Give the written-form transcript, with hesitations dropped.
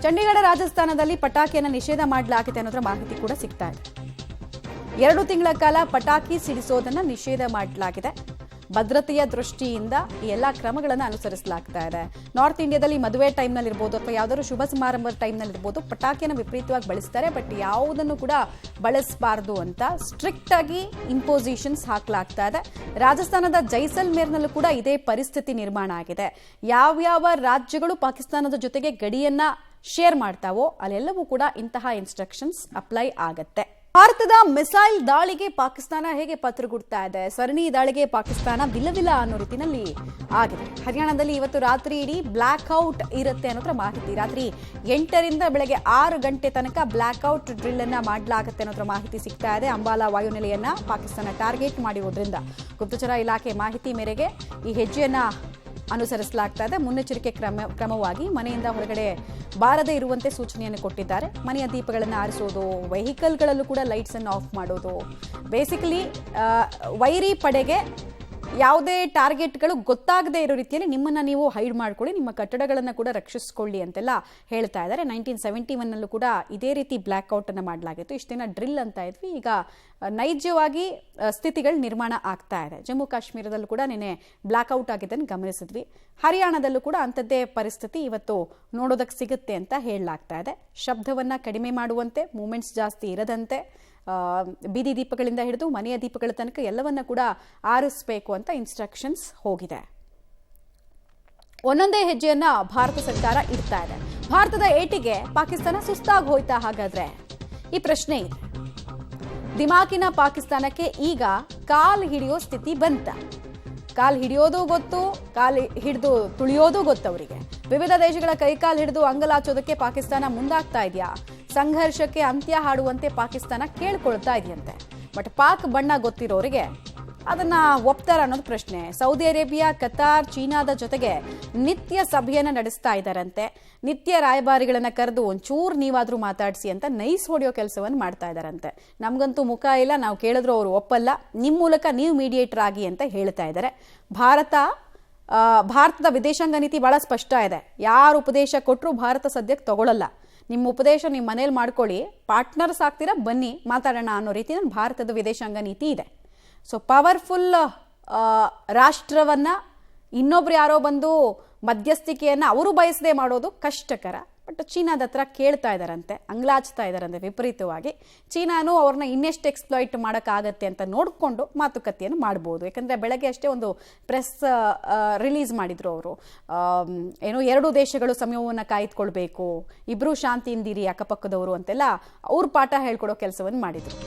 ಚಂಡೀಗಢ ರಾಜಸ್ಥಾನದಲ್ಲಿ ಪಟಾಕಿಯನ್ನು ನಿಷೇಧ ಮಾಡಲಾಗಿದೆ ಅನ್ನೋದರ ಮಾಹಿತಿ ಕೂಡ ಸಿಗ್ತಾ ಇದೆ. 2 ತಿಂಗಳ ಕಾಲ ಪಟಾಕಿ ಸಿಡಿಸೋದನ್ನ ನಿಷೇಧ ಮಾಡಲಾಗಿದೆ. ಭದ್ರತೆಯ ದೃಷ್ಟಿಯಿಂದ ಈ ಎಲ್ಲ ಕ್ರಮಗಳನ್ನು ಅನುಸರಿಸಲಾಗ್ತಾ ಇದೆ. ನಾರ್ತ್ ಇಂಡಿಯಾದಲ್ಲಿ ಮದುವೆ ಟೈಮ್ನಲ್ಲಿ ಇರ್ಬೋದು ಅಥವಾ ಯಾವುದಾದ್ರು ಶುಭ ಸಮಾರಂಭದ ಟೈಮ್ನಲ್ಲಿ ಇರ್ಬೋದು ಪಟಾಕಿಯನ್ನು ವಿಪರೀತವಾಗಿ ಬಳಸ್ತಾರೆ. ಬಟ್ ಯಾವುದನ್ನು ಕೂಡ ಬಳಸಬಾರ್ದು ಅಂತ ಸ್ಟ್ರಿಕ್ಟ್ ಆಗಿ ಇಂಪೋಸಿಷನ್ಸ್ ಹಾಕಲಾಗ್ತಾ ಇದೆ. ರಾಜಸ್ಥಾನದ ಜೈಸಲ್ಮೇರ್ನಲ್ಲೂ ಕೂಡ ಇದೇ ಪರಿಸ್ಥಿತಿ ನಿರ್ಮಾಣ ಆಗಿದೆ. ಯಾವ್ಯಾವ ರಾಜ್ಯಗಳು ಪಾಕಿಸ್ತಾನದ ಜೊತೆಗೆ ಗಡಿಯನ್ನ ಶೇರ್ ಮಾಡ್ತಾವೋ ಅಲ್ಲೆಲ್ಲವೂ ಕೂಡ ಇಂತಹ ಇನ್ಸ್ಟ್ರಕ್ಷನ್ಸ್ ಅಪ್ಲೈ ಆಗತ್ತೆ. ಭಾರತದ ಮಿಸೈಲ್ ದಾಳಿಗೆ ಪಾಕಿಸ್ತಾನ ಹೇಗೆ ಪತ್ರಗುಡ್ತಾ ಇದೆ? ಸರಣಿ ದಾಳಿಗೆ ಪಾಕಿಸ್ತಾನ ವಿಲವಿಲ ಅನ್ನೋ ರೀತಿಯಲ್ಲಿ ಆಗಿದೆ. ಹರಿಯಾಣದಲ್ಲಿ ಇವತ್ತು ರಾತ್ರಿ ಇಡೀ ಬ್ಲಾಕ್ ಔಟ್ ಇರುತ್ತೆ ಅನ್ನೋದ್ರ ಮಾಹಿತಿ. ರಾತ್ರಿ 8ರಿಂದ ಬೆಳಗ್ಗೆ 6 ಗಂಟೆ ತನಕ ಬ್ಲಾಕ್ ಔಟ್ ಡ್ರಿಲ್ ಅನ್ನ ಮಾಡಲಾಗುತ್ತೆ ಅನ್ನೋದ್ರ ಮಾಹಿತಿ ಸಿಗ್ತಾ ಇದೆ. ಅಂಬಾಲಾ ವಾಯುನೆಲೆಯನ್ನ ಪಾಕಿಸ್ತಾನ ಟಾರ್ಗೆಟ್ ಮಾಡಿರೋದ್ರಿಂದ ಗುಪ್ತಚರ ಇಲಾಖೆ ಮಾಹಿತಿ ಮೇರೆಗೆ ಈ ಹೆಜ್ಜೆಯನ್ನ ಅನುಸರಿಸಲಾಗ್ತಾ ಇದೆ. ಮುನ್ನೆಚ್ಚರಿಕೆ ಕ್ರಮವಾಗಿ ಮನೆಯಿಂದ ಹೊರಗಡೆ ಬಾರದೇ ಇರುವಂತೆ ಸೂಚನೆಯನ್ನು ಕೊಟ್ಟಿದ್ದಾರೆ. ಮನೆಯ ದೀಪಗಳನ್ನು ಆರಿಸೋದು, ವೆಹಿಕಲ್ಗಳಲ್ಲೂ ಕೂಡ ಲೈಟ್ಸ್ ಅನ್ನು ಆಫ್ ಮಾಡೋದು, ಬೇಸಿಕಲಿ ವೈರಿ ಪಡೆಗೆ ಯಾವುದೇ ಟಾರ್ಗೆಟ್ಗಳು ಗೊತ್ತಾಗದೇ ಇರೋ ರೀತಿಯಲ್ಲಿ ನಿಮ್ಮನ್ನು ನೀವು ಹೈಡ್ ಮಾಡ್ಕೊಳ್ಳಿ, ನಿಮ್ಮ ಕಟ್ಟಡಗಳನ್ನು ಕೂಡ ರಕ್ಷಿಸಿಕೊಳ್ಳಿ ಅಂತೆಲ್ಲ ಹೇಳ್ತಾ ಇದ್ದಾರೆ. 1971ನಲ್ಲೂ ಕೂಡ ಇದೇ ರೀತಿ ಬ್ಲ್ಯಾಕ್ ಔಟ್ ಅನ್ನು ಮಾಡಲಾಗಿತ್ತು. ಇಷ್ಟು ದಿನ ಡ್ರಿಲ್ ಅಂತ ಇದ್ವಿ, ಈಗ ನೈಜವಾಗಿ ಸ್ಥಿತಿಗಳು ನಿರ್ಮಾಣ ಆಗ್ತಾ ಇದೆ. ಜಮ್ಮು ಕಾಶ್ಮೀರದಲ್ಲೂ ಕೂಡ ನಿನ್ನೆ ಬ್ಲ್ಯಾಕ್ ಔಟ್ ಆಗಿದ್ದನ್ನು ಗಮನಿಸಿದ್ವಿ. ಹರಿಯಾಣದಲ್ಲೂ ಕೂಡ ಅಂಥದ್ದೇ ಪರಿಸ್ಥಿತಿ ಇವತ್ತು ನೋಡೋದಕ್ಕೆ ಸಿಗುತ್ತೆ ಅಂತ ಹೇಳಲಾಗ್ತಾ ಇದೆ. ಶಬ್ದವನ್ನು ಕಡಿಮೆ ಮಾಡುವಂತೆ, ಮೂಮೆಂಟ್ಸ್ ಜಾಸ್ತಿ ಇರದಂತೆ, ಬೀದಿ ದೀಪಗಳಿಂದ ಹಿಡಿದು ಮನೆಯ ದೀಪಗಳ ತನಕ ಎಲ್ಲವನ್ನ ಕೂಡ ಆರಿಸಬೇಕು ಅಂತ ಇನ್ಸ್ಟ್ರಕ್ಷನ್ಸ್ ಹೋಗಿದೆ. ಒಂದೊಂದೇ ಹೆಜ್ಜೆಯನ್ನ ಭಾರತ ಸರ್ಕಾರ ಇಡ್ತಾ ಇದೆ. ಭಾರತದ ಏಟಿಗೆ ಪಾಕಿಸ್ತಾನ ಸುಸ್ತಾಗಿ ಹೋಯ್ತಾ? ಹಾಗಾದ್ರೆ ಈ ಪ್ರಶ್ನೆ ಇದೆ. ದಿಮಾಕಿನ ಪಾಕಿಸ್ತಾನಕ್ಕೆ ಈಗ ಕಾಲ್ ಹಿಡಿಯೋ ಸ್ಥಿತಿ ಬಂತ. ಕಾಲ್ ಹಿಡಿಯೋದು ಗೊತ್ತು, ಕಾಲ್ ಹಿಡಿದು ತುಳಿಯೋದು ಗೊತ್ತು ಅವರಿಗೆ. ವಿವಿಧ ದೇಶಗಳ ಕೈಕಾಲ್ ಹಿಡಿದು ಅಂಗಲಾಚೋದಕ್ಕೆ ಪಾಕಿಸ್ತಾನ ಮುಂದಾಗ್ತಾ ಇದೆಯಾ? ಸಂಘರ್ಷಕ್ಕೆ ಅಂತ್ಯ ಹಾಡುವಂತೆ ಪಾಕಿಸ್ತಾನ ಕೇಳ್ಕೊಳ್ತಾ ಇದೆಯಂತೆ. ಬಟ್ ಪಾಕ್ ಬಣ್ಣ ಗೊತ್ತಿರೋರಿಗೆ ಅದನ್ನ ಒಪ್ತಾರ ಅನ್ನೋದು ಪ್ರಶ್ನೆ. ಸೌದಿ ಅರೇಬಿಯಾ, ಕತಾರ್, ಚೀನಾದ ಜೊತೆಗೆ ನಿತ್ಯ ಸಭೆಯನ್ನ ನಡೆಸ್ತಾ ಇದ್ದಾರಂತೆ. ನಿತ್ಯ ರಾಯಭಾರಿಗಳನ್ನ ಕರೆದು ಒಂಚೂರು ನೀವಾದ್ರೂ ಮಾತಾಡಿಸಿ ಅಂತ ನೈಸ್ ಹೊಡೆಯೋ ಕೆಲಸವನ್ನು ಮಾಡ್ತಾ ಇದ್ದಾರಂತೆ. ನಮ್ಗಂತೂ ಮುಖ ಇಲ್ಲ, ನಾವು ಕೇಳಿದ್ರು ಅವರು ಒಪ್ಪಲ್ಲ, ನಿಮ್ಮ ಮೂಲಕ ನೀವು ಮೀಡಿಯೇಟರ್ ಆಗಿ ಅಂತ ಹೇಳ್ತಾ ಇದ್ದಾರೆ. ಭಾರತದ ವಿದೇಶಾಂಗ ನೀತಿ ಬಹಳ ಸ್ಪಷ್ಟ ಇದೆ. ಯಾರು ಉಪದೇಶ ಕೊಟ್ಟರು ಭಾರತ ಸದ್ಯಕ್ಕೆ ತಗೊಳ್ಳಲ್ಲ. ನಿಮ್ಮ ಉಪದೇಶ ನಿಮ್ಮ ಮನೇಲಿ ಮಾಡ್ಕೊಳ್ಳಿ, ಪಾರ್ಟ್ನರ್ಸ್ ಆಗ್ತೀರಾ, ಬನ್ನಿ ಮಾತಾಡೋಣ ಅನ್ನೋ ರೀತಿಯಲ್ಲಿ ಭಾರತದ ವಿದೇಶಾಂಗ ನೀತಿ ಇದೆ. ಸೊ ಪವರ್ಫುಲ್ ರಾಷ್ಟ್ರವನ್ನ ಇನ್ನೊಬ್ರು ಯಾರೋ ಬಂದು ಮಧ್ಯಸ್ಥಿಕೆಯನ್ನು ಅವರು ಬಯಸದೆ ಮಾಡೋದು ಕಷ್ಟಕರ. ಬಟ್ ಚೀನಾದ ಹತ್ರ ಕೇಳ್ತಾ ಇದ್ದಾರಂತೆ, ಅಂಗ್ಲಾಚ್ತಾ ಇದ್ದಾರಂತೆ ವಿಪರೀತವಾಗಿ. ಚೀನಾನು ಅವ್ರನ್ನ ಇನ್ನೆಷ್ಟು ಎಕ್ಸ್ಪ್ಲಾಯ್ಟ್ ಮಾಡೋಕ್ಕಾಗತ್ತೆ ಅಂತ ನೋಡಿಕೊಂಡು ಮಾತುಕತೆಯನ್ನು ಮಾಡ್ಬೋದು. ಯಾಕಂದರೆ ಬೆಳಗ್ಗೆ ಅಷ್ಟೇ ಒಂದು ಪ್ರೆಸ್ ರಿಲೀಸ್ ಮಾಡಿದ್ರು ಅವರು. ಏನೋ 2 ದೇಶಗಳು ಸಮಯವನ್ನು ಕಾಯ್ದುಕೊಳ್ಬೇಕು, ಇಬ್ಬರು ಶಾಂತಿಯಿಂದಿರಿ ಅಕ್ಕಪಕ್ಕದವರು ಅಂತೆಲ್ಲ ಅವ್ರ ಪಾಠ ಹೇಳ್ಕೊಡೋ ಕೆಲಸವನ್ನು ಮಾಡಿದರು.